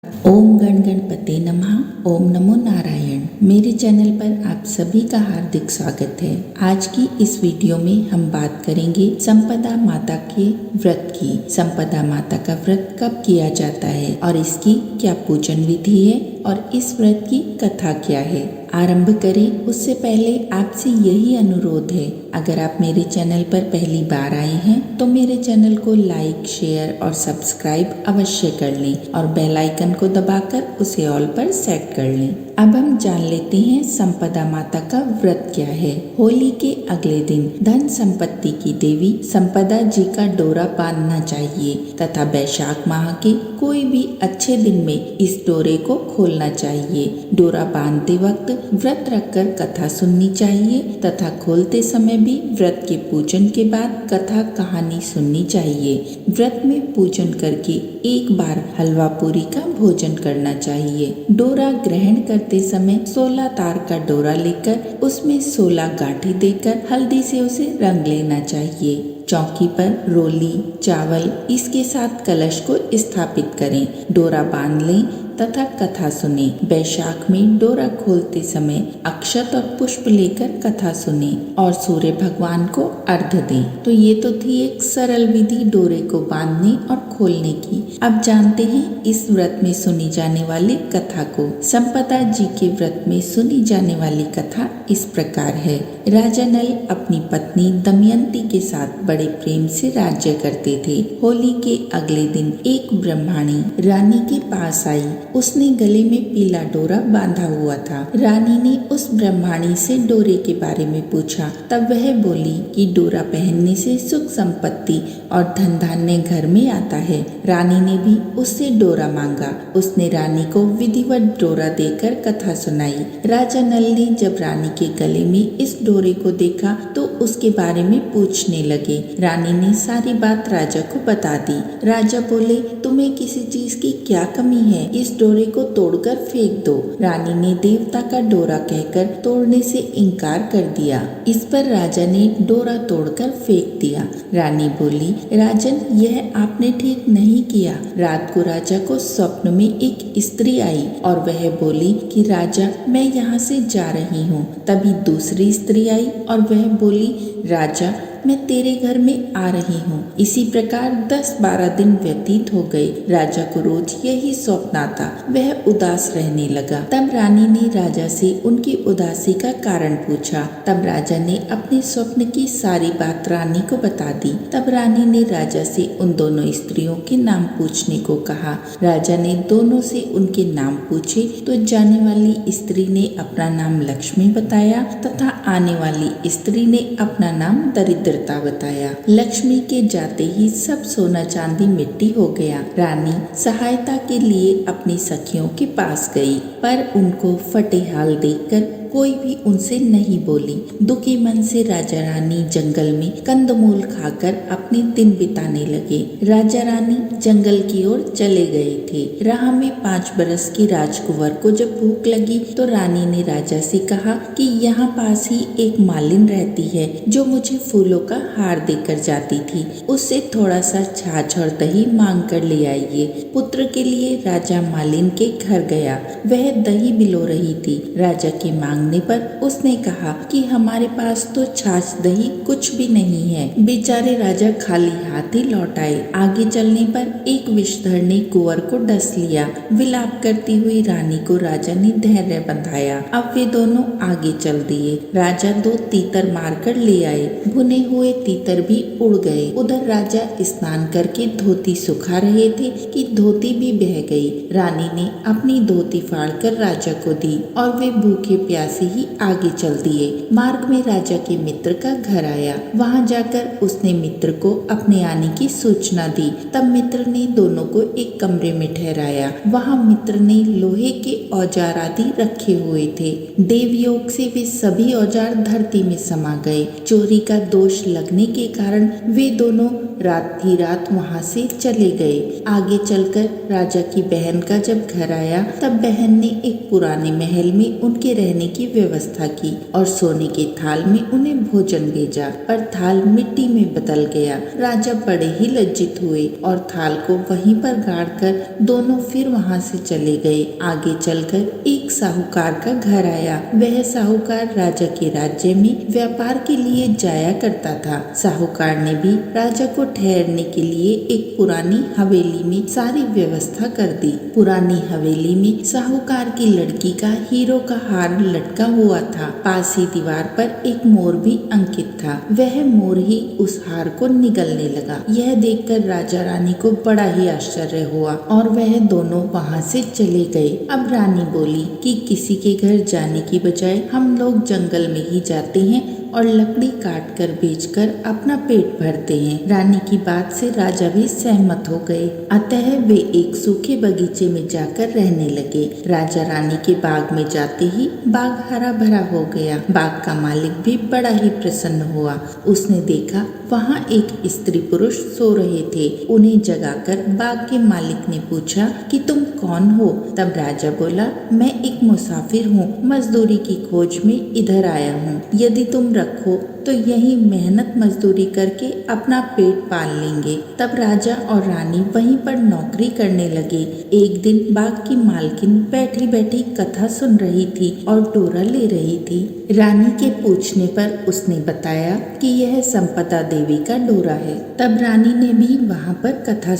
ओम गण गणपते नमः। ओम नमो नारायण। मेरे चैनल पर आप सभी का हार्दिक स्वागत है। आज की इस वीडियो में हम बात करेंगे संपदा माता के व्रत की। संपदा माता का व्रत कब किया जाता है और इसकी क्या पूजन विधि है और इस व्रत की कथा क्या है। आरंभ करें उससे पहले आपसे यही अनुरोध है, अगर आप मेरे चैनल पर पहली बार आए हैं तो मेरे चैनल को लाइक, शेयर और सब्सक्राइब अवश्य कर लें और बेल आइकन को दबाकर उसे ऑल पर सेट कर लें। अब हम जान लेते हैं संपदा माता का व्रत क्या है। होली के अगले दिन धन संपत्ति की देवी संपदा जी का डोरा बांधना चाहिए तथा वैशाख माह के कोई भी अच्छे दिन में इस डोरे को खोलना चाहिए। डोरा बांधते वक्त व्रत रखकर कथा सुननी चाहिए तथा खोलते समय भी व्रत के पूजन के बाद कथा कहानी सुननी चाहिए। व्रत में पूजन करके एक बार हलवा पूरी का भोजन करना चाहिए। डोरा ग्रहण करते समय 16 तार का डोरा लेकर उसमें 16 गांठें देकर हल्दी से उसे रंग लेना चाहिए। चौकी पर रोली, चावल इसके साथ कलश को स्थापित करें। डोरा बांध लें तथा कथा सुने। वैशाख में डोरा खोलते समय अक्षत और पुष्प लेकर कथा सुने और सूर्य भगवान को अर्घ्य दें। तो ये तो थी एक सरल विधि डोरे को बांधने और खोलने की। अब जानते हैं इस व्रत में सुनी जाने वाली कथा को। संपदा जी के व्रत में सुनी जाने वाली कथा इस प्रकार है। राजा नल अपनी पत्नी दमयंती के साथ बड़े प्रेम से राज्य करते थे। होली के अगले दिन एक ब्रह्माणी रानी के पास आई। उसने गले में पीला डोरा बांधा हुआ था। रानी ने उस ब्रह्माणी से डोरे के बारे में पूछा। तब वह बोली कि डोरा पहनने से सुख संपत्ति और धन धान्य घर में आता है। रानी ने भी उससे डोरा मांगा। उसने रानी को विधिवत डोरा देकर कथा सुनाई। राजा नल ने जब रानी के गले में इस डोरे को देखा तो उसके बारे में पूछने लगे। रानी ने सारी बात राजा को बता दी। राजा बोले, तुम्हें किसी चीज की क्या कमी है? इस डोरे को तोड़कर फेंक दो। रानी ने देवता का डोरा कहकर तोड़ने से इनकार कर दिया। इस पर राजा ने डोरा तोड़कर फेंक दिया। रानी बोली, राजन, यह आपने ठीक नहीं किया। रात को राजा को स्वप्न में एक स्त्री आई और वह बोली कि राजा, मैं यहाँ से जा रही हूँ। तभी दूसरी स्त्री आई और वह बोली, राजा, मैं तेरे घर में आ रही हूँ। इसी प्रकार 10-12 दिन व्यतीत हो गए। राजा को रोज यही स्वप्न आता। वह उदास रहने लगा। तब रानी ने राजा से उनकी उदासी का कारण पूछा। तब राजा ने अपने स्वप्न की सारी बात रानी को बता दी। तब रानी ने राजा से उन दोनों स्त्रियों के नाम पूछने को कहा। राजा ने दोनों से उनके नाम पूछे तो जाने वाली स्त्री ने अपना नाम लक्ष्मी बताया तथा आने वाली स्त्री ने अपना नाम दरिद्रता बताया। लक्ष्मी के जाते ही सब सोना चांदी मिट्टी हो गया। रानी सहायता के लिए अपनी सखियों के पास गई, पर उनको फटे हाल देखकर कोई भी उनसे नहीं बोली। दुखी मन से राजा रानी जंगल में कंदमूल खाकर अपने दिन बिताने लगे। राजा रानी जंगल की ओर चले गए थे। राह में 5 बरस की राजकुंवर को जब भूख लगी तो रानी ने राजा से कहा कि यहाँ पास ही एक मालिन रहती है जो मुझे फूलों का हार देकर जाती थी। उससे थोड़ा सा छाछ और दही मांग कर ले आइए। पुत्र के लिए राजा मालिन के घर गया। वह दही बिलो रही थी। राजा के मांगने पर उसने कहा कि हमारे पास तो छाछ दही कुछ भी नहीं है। बेचारे राजा खाली हाथ ही लौट आए। आगे चलने पर एक विषधर ने कुंवर को डस लिया। विलाप करती हुई रानी को राजा ने धैर्य बंधाया। अब वे दोनों आगे चल दिए। राजा 2 तीतर मारकर ले आए। भुने हुए तीतर भी उड़ गए। उधर राजा स्नान करके धोती सुखा रहे थे कि धोती भी बह गई। रानी ने अपनी धोती फाड़कर राजा को दी और वे भूखे प्यासे ही आगे चल दिए। मार्ग में राजा के मित्र का घर आया। वहां जाकर उसने मित्र को अपने आने की सूचना दी। तब मित्र ने दोनों को एक कमरे में ठहराया। वहां मित्र ने लोहे के औजार आदि रखे हुए थे। देवयोग से वे सभी औजार धरती में समा गए। चोरी का दोष लगने के कारण वे दोनों रात ही रात वहाँ से चले गए। आगे चलकर राजा की बहन का जब घर आया तब बहन ने एक पुराने महल में उनके रहने की व्यवस्था की और सोने के थाल में उन्हें भोजन भेजा, पर थाल मिट्टी में बदल गया। राजा बड़े ही लज्जित हुए और थाल को वहीं पर गाड़कर दोनों फिर वहाँ से चले गए। आगे चलकर एक साहूकार का घर आया। वह साहूकार राजा के राज्य में व्यापार के लिए जाया करता था। साहूकार ने भी राजा को ठहरने के लिए एक पुरानी हवेली में सारी व्यवस्था कर दी। पुरानी हवेली में साहूकार की लड़की का हीरो का हार लटका हुआ था। पास ही दीवार पर एक मोर भी अंकित था। वह मोर ही उस हार को निगलने लगा। यह देखकर राजा रानी को बड़ा ही आश्चर्य हुआ और वह दोनों वहाँ से चले गए। अब रानी बोली कि किसी के घर जाने की बजाय हम लोग जंगल में ही जाते हैं और लकड़ी काट कर बेचकर अपना पेट भरते हैं। रानी की बात से राजा भी सहमत हो गए। अतः वे एक सूखे बगीचे में जाकर रहने लगे। राजा रानी के बाग में जाते ही बाग हरा भरा हो गया। बाग का मालिक भी बड़ा ही प्रसन्न हुआ। उसने देखा वहाँ एक स्त्री पुरुष सो रहे थे। उन्हें जगाकर बाग के मालिक ने पूछा कि तुम कौन हो? तब राजा बोला, मैं एक मुसाफिर हूँ, मजदूरी की खोज में इधर आया हूँ। यदि तुम रखो तो यही मेहनत मजदूरी करके अपना पेट पाल लेंगे। तब राजा और रानी वहीं पर नौकरी करने लगे। एक दिन बाग की मालकिन बैठी बैठी कथा सुन रही थी और डोरा ले रही थी। रानी के पूछने पर उसने बताया कि यह संपदा देवी का डोरा है। तब रानी ने भी वहाँ पर कथा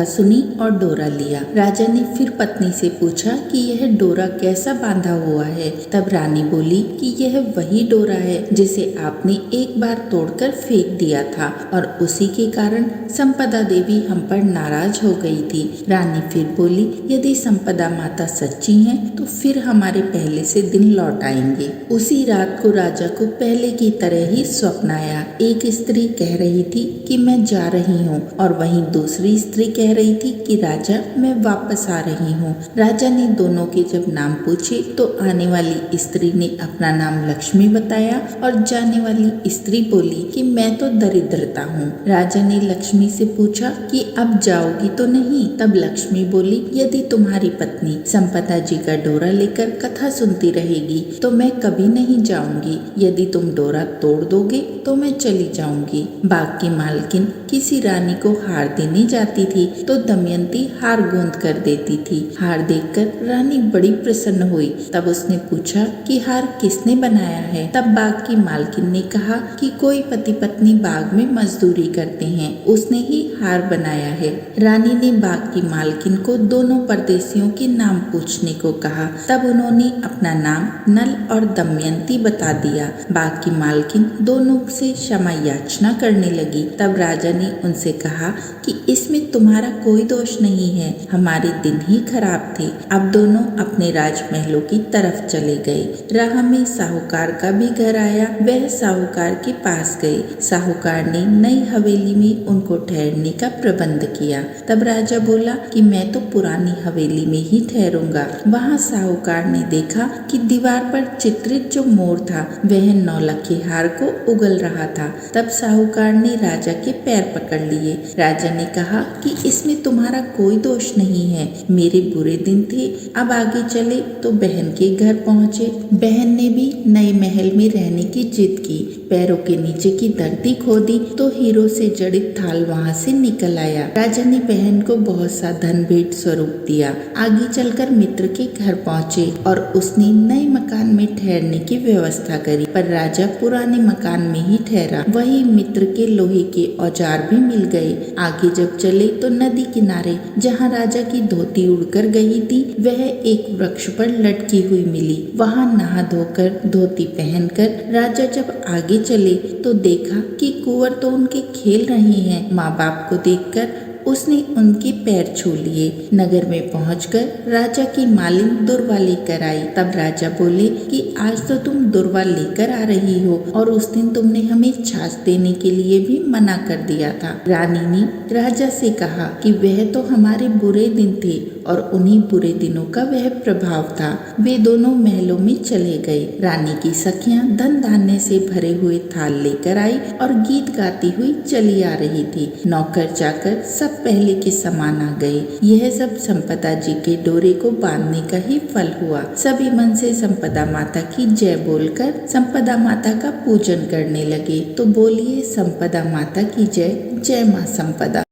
सुनी और डोरा लिया। राजा ने फिर पत्नी से पूछा कि यह डोरा कैसा बांधा हुआ है? तब रानी बोली कि यह वही डोरा है जिसे आपने एक बार तोड़कर फेंक दिया था और उसी के कारण संपदा देवी हम पर नाराज हो गई थी। रानी फिर बोली, यदि संपदा माता सच्ची हैं तो फिर हमारे पहले से दिन लौट आएंगे। उसी रात को राजा को पहले की तरह ही स्वप्न आया। एक स्त्री कह रही थी कि मैं जा रही हूँ और वहीं दूसरी स्त्री कह रही थी कि राजा मैं वापस आ रही हूँ। राजा ने दोनों के जब नाम पूछे तो आने वाली स्त्री ने अपना नाम लक्ष्मी बताया और जाने वाली स्त्री बोली कि मैं तो दरिद्रता हूँ। राजा ने लक्ष्मी से पूछा कि अब जाओगी तो नहीं? तब लक्ष्मी बोली, यदि तुम्हारी पत्नी संपदा जी का डोरा लेकर कथा सुनती रहेगी तो मैं कभी नहीं जाऊंगी। यदि तुम डोरा तोड़ दोगे तो मैं चली जाऊंगी। बाग की मालकिन किसी रानी को हार देने जाती थी तो दमयंती हार गूंथ कर देती थी। हार देखकर रानी बड़ी प्रसन्न हुई। तब उसने पूछा कि हार किसने बनाया है? तब बाग की मालकिन ने कहा कि कोई पति पत्नी बाग में मजदूरी करते हैं, उसने ही हार बनाया है। रानी ने बाग की मालकिन को दोनों परदेसियों के नाम पूछने को कहा। तब उन्होंने अपना नाम नल और दमयंती बता दिया। बाग की मालकिन दोनों से क्षमा याचना करने लगी। तब राजा ने उनसे कहा कि इसमें तुम्हारा कोई दोष नहीं है, हमारे दिन ही खराब थे। अब दोनों अपने राजमहलों की तरफ चले गए। राह में साहूकार का भी घर आया। वह साहूकार के पास गए। साहूकार ने नई हवेली में उनको ठहरने का प्रबंध किया। तब राजा बोला कि मैं तो पुरानी हवेली में ही ठहरूंगा। वहाँ साहूकार ने देखा कि दीवार पर चित्रित जो मोर था वह नौलखी हार को उगल रहा था। तब साहूकार ने राजा के पैर पकड़ लिए। राजा ने कहा कि इसमें तुम्हारा कोई दोष नहीं है, मेरे बुरे दिन थे। अब आगे चले तो बहन के घर पहुँचे। बहन ने भी नए महल में रहने की जिद की। पैरों के नीचे की धरती खोदी तो हीरो से जड़ित थाल वहाँ से निकल आया। राजा ने बहन को बहुत सा धन भेंट स्वरूप दिया। आगे चलकर मित्र के घर पहुँचे और उसने नए मकान में ठहरने की व्यवस्था करी, पर राजा पुराने मकान में ही ठहरा। वही मित्र के लोहे के औजार भी मिल गए। आगे जब चले तो नदी किनारे जहाँ राजा की धोती उड़कर गई थी वह एक वृक्ष पर लटकी हुई मिली। वहाँ नहा धोकर धोती पहनकर राजा जब आगे चले तो देखा कि कुंवर तो उनके खेल रहे हैं। माँ बाप को देखकर उसने उनके पैर छू लिए। नगर में पहुंचकर राजा की मालिन दुर्वा लेकर आई। तब राजा बोले कि आज तो तुम दुर्वा लेकर आ रही हो और उस दिन तुमने हमें छाछ देने के लिए भी मना कर दिया था। रानी ने राजा से कहा कि वह तो हमारे बुरे दिन थे और उन्हीं बुरे दिनों का वह प्रभाव था। वे दोनों महलों में चले गए। रानी की सखियां धन धान्य से भरे हुए थाल लेकर आई और गीत गाती हुई चली आ रही थी। नौकर चाकर सब पहले के समान आ गए। यह सब संपदा जी के डोरे को बांधने का ही फल हुआ। सभी मन से संपदा माता की जय बोलकर संपदा माता का पूजन करने लगे। तो बोलिए संपदा माता की जय। जय माँ संपदा।